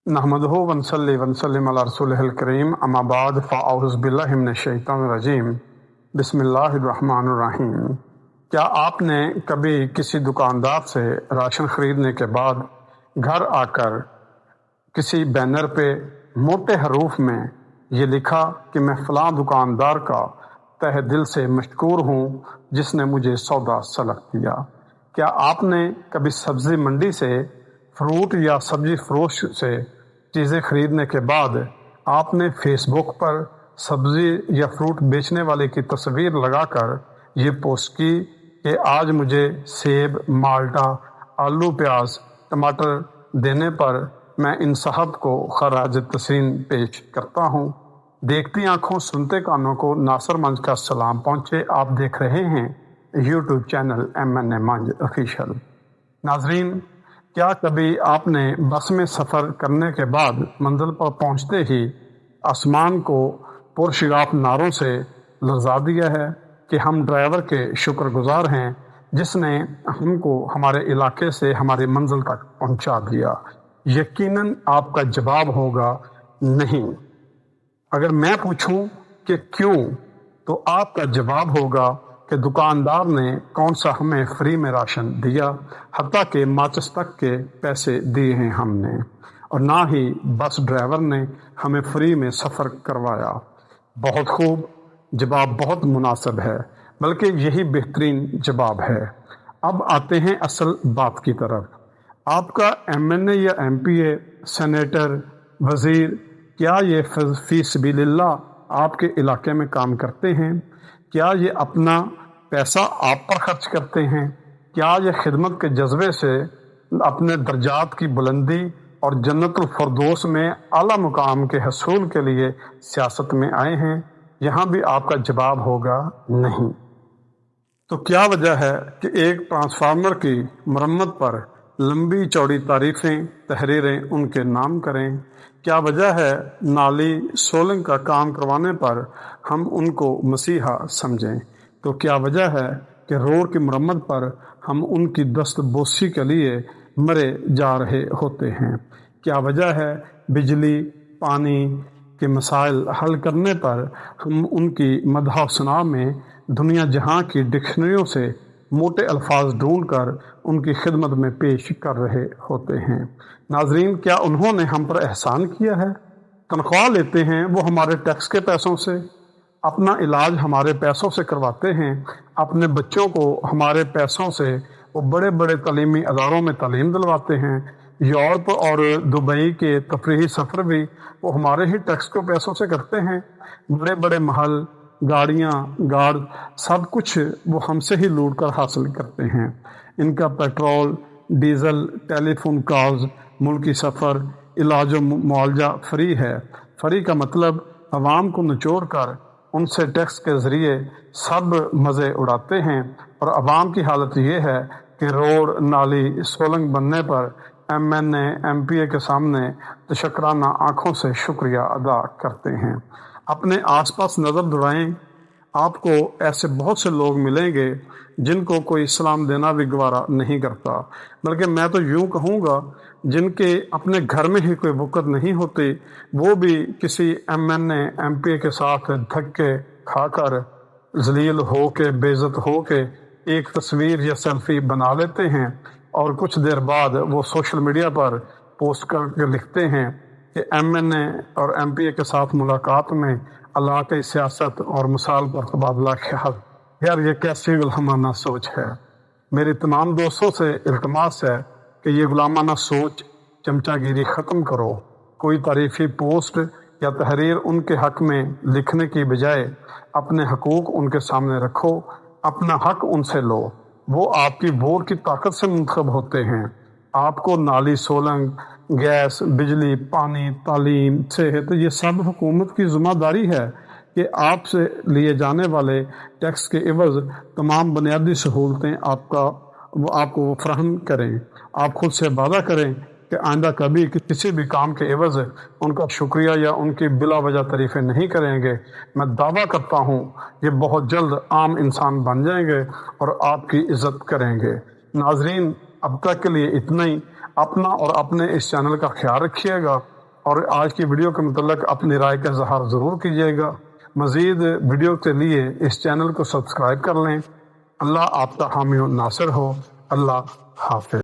नहमदुहु वनसल्ली वनसल्लिम अला रसूलिहिल करीम अम्मा बाद फ़अऊज़ु बिल्लाहि मिनश शैतानिर रजीम बिस्मिल्लाहिर रहमानिर रहीम। क्या आपने कभी किसी दुकानदार से राशन खरीदने के बाद घर आकर किसी बैनर पे मोटे हरूफ में ये लिखा कि मैं फ़लाँ दुकानदार का तहे दिल से मशकूर हूँ जिसने मुझे सौदा सलक दिया? क्या आपने कभी सब्ज़ी मंडी से फ्रूट या सब्ज़ी फरोश से चीज़ें खरीदने के बाद आपने फेसबुक पर सब्ज़ी या फ्रूट बेचने वाले की तस्वीर लगाकर ये पोस्ट की कि आज मुझे सेब, माल्टा, आलू, प्याज, टमाटर देने पर मैं इन साहब को खराज तहसीन पेश करता हूँ। देखती आंखों सुनते कानों को नासर मंज का सलाम पहुँचे। आप देख रहे हैं यूट्यूब चैनल MNA मंज ऑफिशियल। नाजरीन, क्या कभी आपने बस में सफ़र करने के बाद मंजिल पर पहुँचते ही आसमान को पुरशगाफ नारों से लर्जा दिया है कि हम ड्राइवर के शुक्रगुजार हैं जिसने हमको हमारे इलाके से हमारी मंजिल तक पहुँचा दिया? यकीनन आपका जवाब होगा नहीं। अगर मैं पूछूं कि क्यों, तो आपका जवाब होगा कि दुकानदार ने कौन सा हमें फ्री में राशन दिया, हत्ता के माचिस तक के पैसे दिए हैं हमने, और ना ही बस ड्राइवर ने हमें फ्री में सफ़र करवाया। बहुत खूब, जवाब बहुत मुनासिब है, बल्कि यही बेहतरीन जवाब है। अब आते हैं असल बात की तरफ। आपका MNA या MPA, सेनेटर, वज़ीर, क्या ये फ़ी सबीलिल्लाह आपके इलाके में काम करते हैं? क्या ये अपना पैसा आप पर खर्च करते हैं? क्या ये खिदमत के जज्बे से अपने दर्जात की बुलंदी और जन्नतुल फरदौस में आला मुकाम के हसूल के लिए सियासत में आए हैं? यहाँ भी आपका जवाब होगा नहीं। तो क्या वजह है कि एक ट्रांसफार्मर की मरम्मत पर लंबी चौड़ी तारीफ़ें, तहरीरें उनके नाम करें? क्या वजह है नाली सोलंग का काम करवाने पर हम उनको मसीहा समझें? तो क्या वजह है कि रोड की मरम्मत पर हम उनकी दस्तबोसी के लिए मरे जा रहे होते हैं? क्या वजह है बिजली, पानी के मसाइल हल करने पर हम उनकी मदह सना में दुनिया जहां की डिक्शनरियों से मोटे अल्फाज ढूंढकर उनकी खिदमत में पेश कर रहे होते हैं? नाजरीन, क्या उन्होंने हम पर एहसान किया है? तनख्वाह लेते हैं वो हमारे टैक्स के पैसों से, अपना इलाज हमारे पैसों से करवाते हैं, अपने बच्चों को हमारे पैसों से वो बड़े बड़े तालीमी अदारों में तालीम दिलवाते हैं। यूरोप और दुबई के तफरीही सफ़र भी वो हमारे ही टैक्स के पैसों से करते हैं। बड़े बड़े महल, गाड़ियाँ, गार्ड, सब कुछ वो हमसे ही लूट कर हासिल करते हैं। इनका पेट्रोल, डीजल, टेलीफोन कॉल्स, मुल्की सफ़र, इलाज व मुआवजा फ्री है। फ्री का मतलब अवाम को निचोड़ कर उनसे टैक्स के ज़रिए सब मज़े उड़ाते हैं, और अवाम की हालत ये है कि रोड, नाली, सोलंग बनने पर MNA, MPA के सामने तशक्राना आँखों से शुक्रिया अदा करते हैं। अपने आसपास नज़र दौड़ाएं, आपको ऐसे बहुत से लोग मिलेंगे जिनको कोई सलाम देना भी गवारा नहीं करता, बल्कि मैं तो यूँ कहूँगा जिनके अपने घर में ही कोई वक़्त नहीं होती, वो भी किसी MNA, MPA के साथ धक्के खाकर, जलील हो के, बेइज्जत हो के एक तस्वीर या सेल्फी बना लेते हैं, और कुछ देर बाद वो सोशल मीडिया पर पोस्ट करके लिखते हैं कि MNA और MPA के साथ मुलाकात में अल्लाह की सियासत और मिसाल पर तबादला ख्याल। यार, ये कैसी गुलामाना सोच है। मेरी तमाम दोस्तों से इल्तमास है कि ये गुलामाना सोच, चमचागिरी ख़त्म करो। कोई तारीफ़ी पोस्ट या तहरीर उनके हक़ में लिखने की बजाय अपने हकूक़ उनके सामने रखो, अपना हक़ उनसे लो। वो आपकी वोट की ताकत से मुंतखब होते हैं। आपको नाली, सोलंग, गैस, बिजली, पानी, तालीम, सेहत, ये सब हुकूमत की ज़िम्मेदारी है कि आपसे लिए जाने वाले टैक्स के एवज़ तमाम बुनियादी सहूलतें आपको फराहम करें। आप खुद से वादा करें कि आइंदा कभी किसी भी काम के एवज़ उनका शुक्रिया या उनकी बिला वजह तारीफ़ें नहीं करेंगे। मैं दावा करता हूँ ये बहुत जल्द आम इंसान बन जाएंगे और आपकी इज़्ज़त करेंगे। नाजरीन, अब तक के लिए इतना ही। अपना और अपने इस चैनल का ख्याल रखिएगा। اور آج کی ویڈیو کے متعلق اپنی رائے کا اظہار ضرور کیجیے گا۔ مزید ویڈیو کے لیے اس چینل کو سبسکرائب کر لیں۔ اللہ آپ کا حامی و ناصر ہو۔ اللہ حافظ۔